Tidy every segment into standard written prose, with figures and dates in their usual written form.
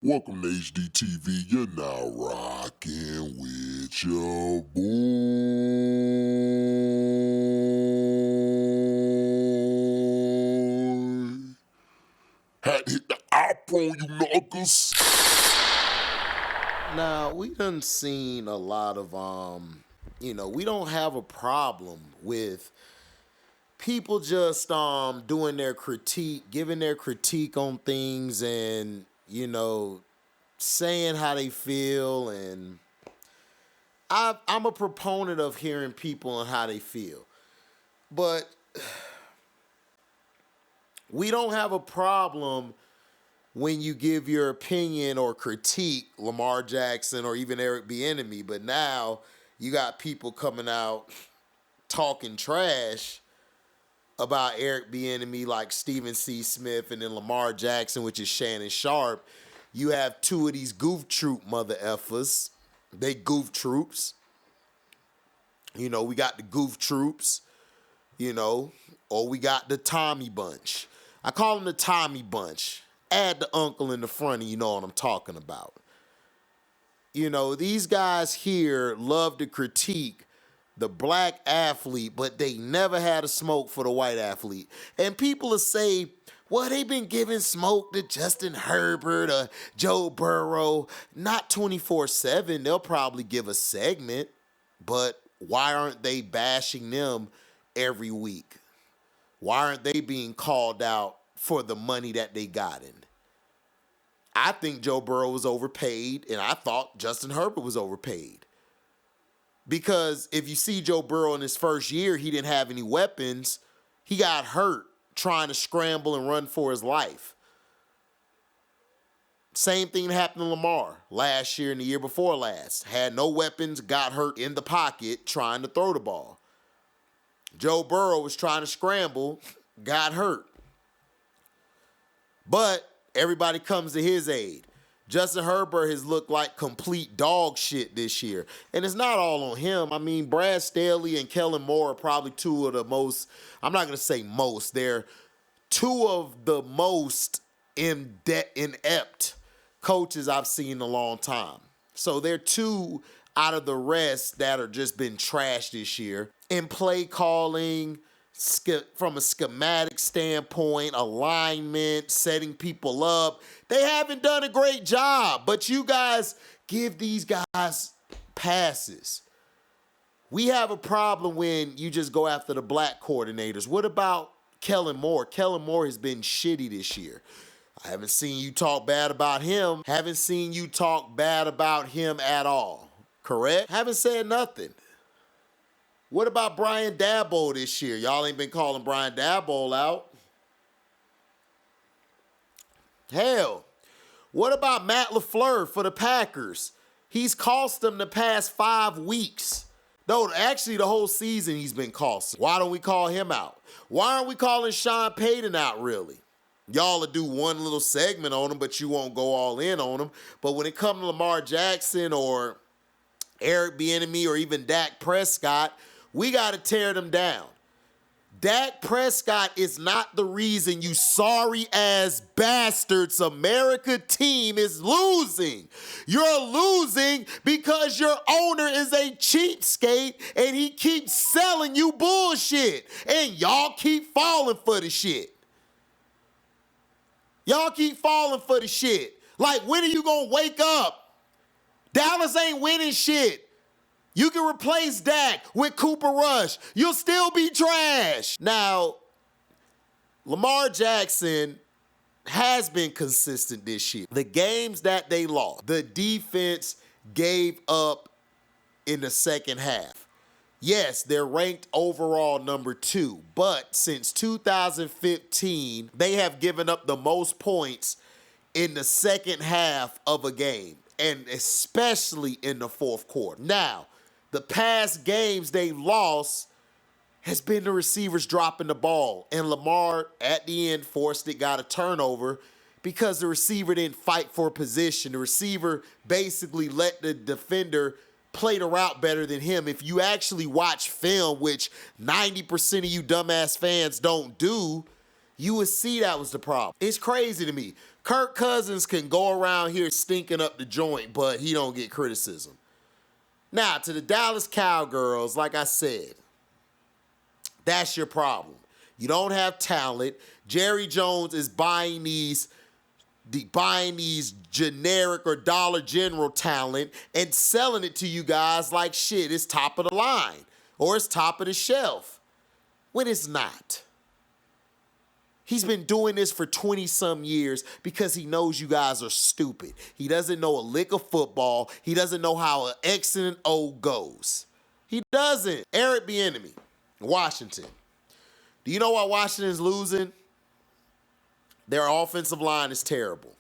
Welcome to HDTV. You're now rocking with your boy. Had to hit the iPhone, you knuckles. Now, we done seen a lot of, we don't have a problem with people just doing their critique, giving their critique on things and, saying how they feel. And I'm a proponent of hearing people and how they feel. But we don't have a problem when you give your opinion or critique Lamarjackson or even ericbieniemy. But now you got people coming out talking trash about ericbieniemy like stephenasmith and then Lamarjackson, which is Shannonsharpe. You have two of these goof troop mother effers. They goof troops. We got the goof troops, or we got the Tommy bunch. I call them the Tommy bunch. Add the uncle in the front and you know what I'm talking about. These guys here love to critique the black athlete, but they never had a smoke for the white athlete. And people will say, well, they've been giving smoke to Justin Herbert or Joe Burrow. Not 24/7. They'll probably give a segment, but why aren't they bashing them every week? Why aren't they being called out for the money that they got in? I think Joe Burrow was overpaid, and I thought Justin Herbert was overpaid. Because if you see Joe Burrow in his first year, he didn't have any weapons. He got hurt trying to scramble and run for his life. Same thing happened to Lamar last year and the year before last. Had no weapons, got hurt in the pocket trying to throw the ball. Joe Burrow was trying to scramble, got hurt. But everybody comes to his aid. Justin Herbert has looked like complete dog shit this year. And it's not all on him. I mean, Brad Staley and Kellen Moore are probably two of the most, I'm not going to say most, they're two of the most inept coaches I've seen in a long time. So they're two out of the rest that are just been trashed this year. In play calling, from a schematic standpoint, alignment, setting people up, they haven't done a great job. But you guys give these guys passes. We have a problem when you just go after the black coordinators. What about Kellen Moore? Kellen Moore has been shitty this year. I haven't seen you talk bad about him. Haven't seen you talk bad about him at all. Correct? Haven't said nothing. What about Brian Daboll this year? Y'all ain't been calling Brian Daboll out. Hell, what about Matt LaFleur for the Packers? He's cost them the past 5 weeks. No, actually the whole season he's been costing. Why don't we call him out? Why aren't we calling Sean Payton out, really? Y'all will do one little segment on him, but you won't go all in on him. But when it comes to Lamarjackson or ericbieniemy or even Dakprescott, we got to tear them down. Dakprescott is not the reason you sorry-ass bastards America team is losing. You're losing because your owner is a cheapskate and he keeps selling you bullshit. And y'all keep falling for the shit. Y'all keep falling for the shit. Like, when are you going to wake up? Dallas ain't winning shit. You can replace Dak with Cooper Rush. You'll still be trash. Now, Lamarjackson has been consistent this year. The games that they lost, the defense gave up in the second half. Yes, they're ranked overall number 2, but since 2015, they have given up the most points in the second half of a game, and especially in the fourth quarter. Now, the past games they lost has been the receivers dropping the ball. And Lamar, at the end, forced it, got a turnover because the receiver didn't fight for position. The receiver basically let the defender play the route better than him. If you actually watch film, which 90% of you dumbass fans don't do, you would see that was the problem. It's crazy to me. Kirk Cousins can go around here stinking up the joint, but he don't get criticism. Now, to the Dallas Cowgirls, like I said, that's your problem. You don't have talent. Jerry Jones is buying these generic or Dollar General talent and selling it to you guys like shit. It's top of the line or it's top of the shelf when it's not. He's been doing this for 20-some years because he knows you guys are stupid. He doesn't know a lick of football. He doesn't know how an X and an O goes. He doesn't. Eric Bieniemy, Washington. Do you know why Washington's losing? Their offensive line is terrible.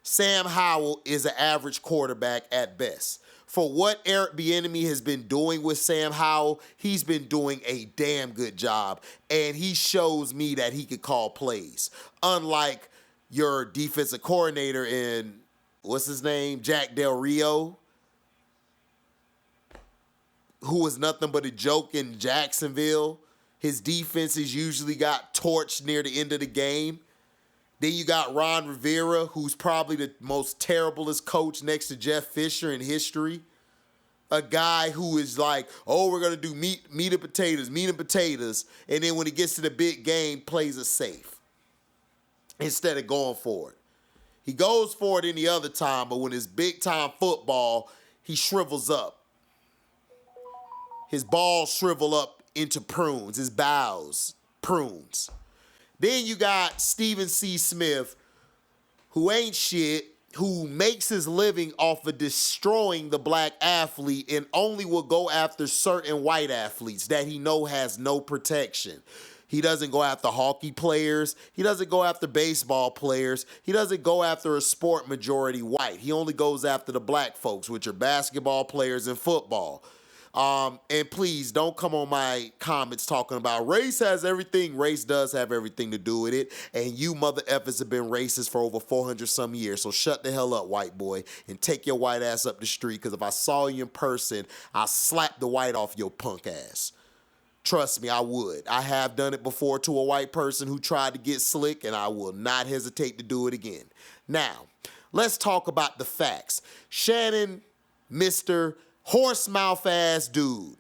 Sam Howell is an average quarterback at best. For what Eric Bieniemy has been doing with Sam Howell, he's been doing a damn good job. And he shows me that he could call plays. Unlike your defensive coordinator in, what's his name, Jack Del Rio, who was nothing but a joke in Jacksonville. His defenses usually got torched near the end of the game. Then you got Ron Rivera, who's probably the most terriblest coach next to Jeff Fisher in history. A guy who is like, oh, we're going to do meat and potatoes. And then when he gets to the big game, plays it safe instead of going for it. He goes for it any other time, but when it's big-time football, he shrivels up. His balls shrivel up into prunes, his boughs, prunes. Then you got Stephen C. Smith, who ain't shit, who makes his living off of destroying the black athlete and only will go after certain white athletes that he know has no protection. He doesn't go after hockey players. He doesn't go after baseball players. He doesn't go after a sport majority white. He only goes after the black folks, which are basketball players and football. And please don't come on my comments talking about race has everything. Race does have everything to do with it. And you mother effers have been racist for over 400 some years. So shut the hell up, white boy, and take your white ass up the street. Because if I saw you in person, I'll slap the white off your punk ass. Trust me, I would. I have done it before to a white person who tried to get slick, and I will not hesitate to do it again. Now, let's talk about the facts. Shannon, Mr. horse mouth ass dude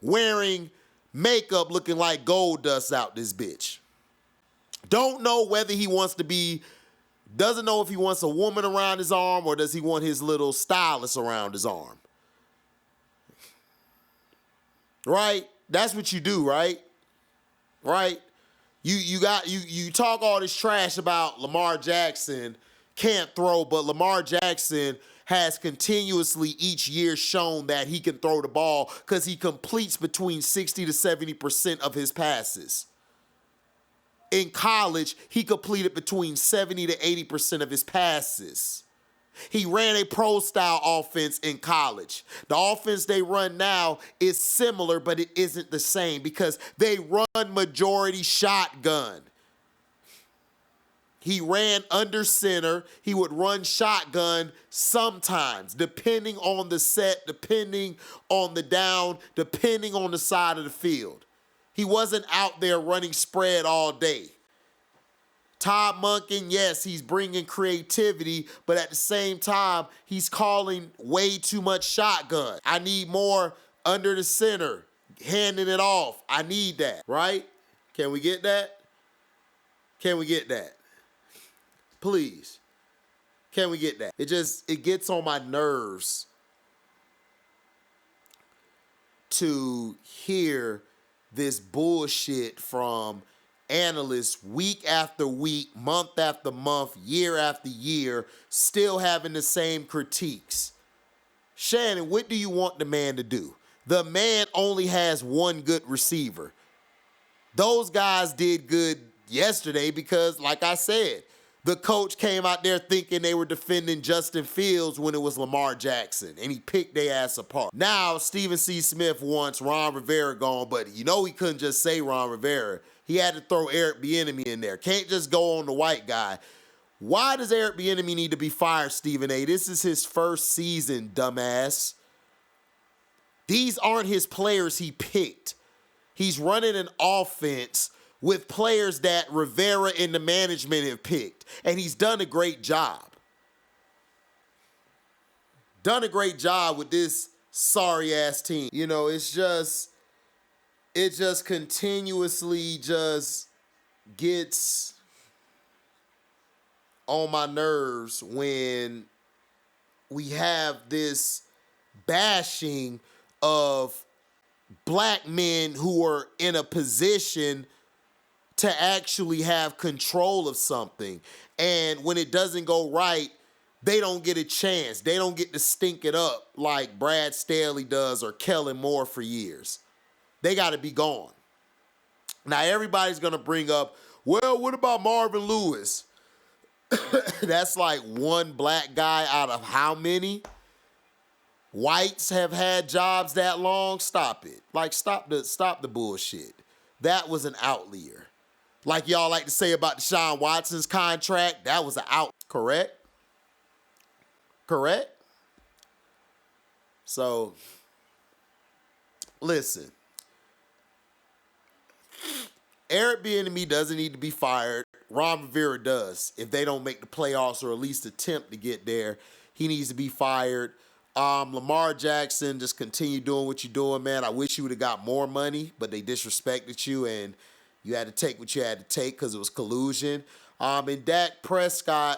wearing makeup looking like gold dust out this bitch. Don't know whether he wants to be, doesn't know if he wants a woman around his arm or does he want his little stylist around his arm. Right? That's what you do, right? Right? You talk all this trash about Lamar Jackson can't throw, but Lamar Jackson has continuously each year shown that he can throw the ball because he completes between 60 to 70% of his passes. In college, he completed between 70 to 80% of his passes. He ran a pro-style offense in college. The offense they run now is similar, but it isn't the same because they run majority shotgun. He ran under center. He would run shotgun sometimes, depending on the set, depending on the down, depending on the side of the field. He wasn't out there running spread all day. Todd Monken, yes, he's bringing creativity, but at the same time, he's calling way too much shotgun. I need more under the center, handing it off. I need that, right? Can we get that? Can we get that? Please. Can we get that? It gets on my nerves to hear this bullshit from analysts week after week, month after month, year after year, still having the same critiques. Shannon, what do you want the man to do? The man only has one good receiver. Those guys did good yesterday because, like I said, the coach came out there thinking they were defending Justin Fields when it was Lamar Jackson, and he picked their ass apart. Now, Stephen C. Smith wants Ron Rivera gone, but you know he couldn't just say Ron Rivera. He had to throw Eric Bieniemy in there. Can't just go on the white guy. Why does Eric Bieniemy need to be fired, Stephen A? This is his first season, dumbass. These aren't his players he picked. He's running an offense with players that Rivera and the management have picked. And he's done a great job. Done a great job with this sorry-ass team. You know, it just continuously just gets on my nerves when we have this bashing of black men who are in a position to actually have control of something. And when it doesn't go right, they don't get a chance. They don't get to stink it up like Brad Staley does or Kellen Moore for years. They got to be gone. Now, everybody's going to bring up, well, what about Marvin Lewis? That's like one black guy out of how many? Whites have had jobs that long? Stop it. Like, stop the bullshit. That was an outlier. Like y'all like to say about Deshaun Watson's contract, that was an out. Correct? Correct? So, listen. Ericbieniemy doesn't need to be fired. Ron Rivera does. If they don't make the playoffs or at least attempt to get there, he needs to be fired. Lamarjackson, just continue doing what you're doing, man. I wish you would have got more money, but they disrespected you, and you had to take what you had to take because it was collusion. And Dakprescott,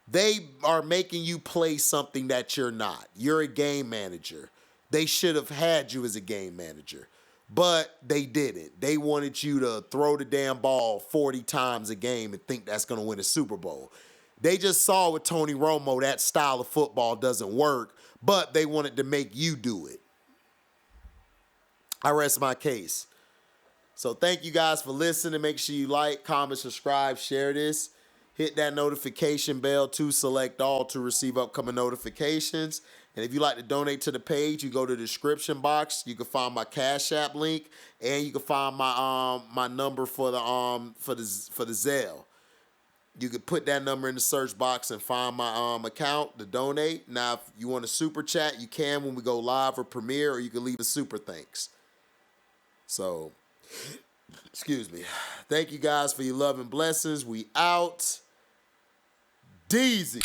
they are making you play something that you're not. You're a game manager. They should have had you as a game manager, but they didn't. They wanted you to throw the damn ball 40 times a game and think that's going to win a Super Bowl. They just saw with Tony Romo that style of football doesn't work, but they wanted to make you do it. I rest my case. So thank you guys for listening. Make sure you like, comment, subscribe, share this. Hit that notification bell to select all to receive upcoming notifications. And if you like to donate to the page, you go to the description box. You can find my Cash App link, and you can find my number for the zelle. You can put that number in the search box and find my account to donate. Now, if you want a super chat, you can when we go live or premiere, or you can leave a super thanks. So, excuse me. Thank you guys for your love and blessings. We out. Deezy.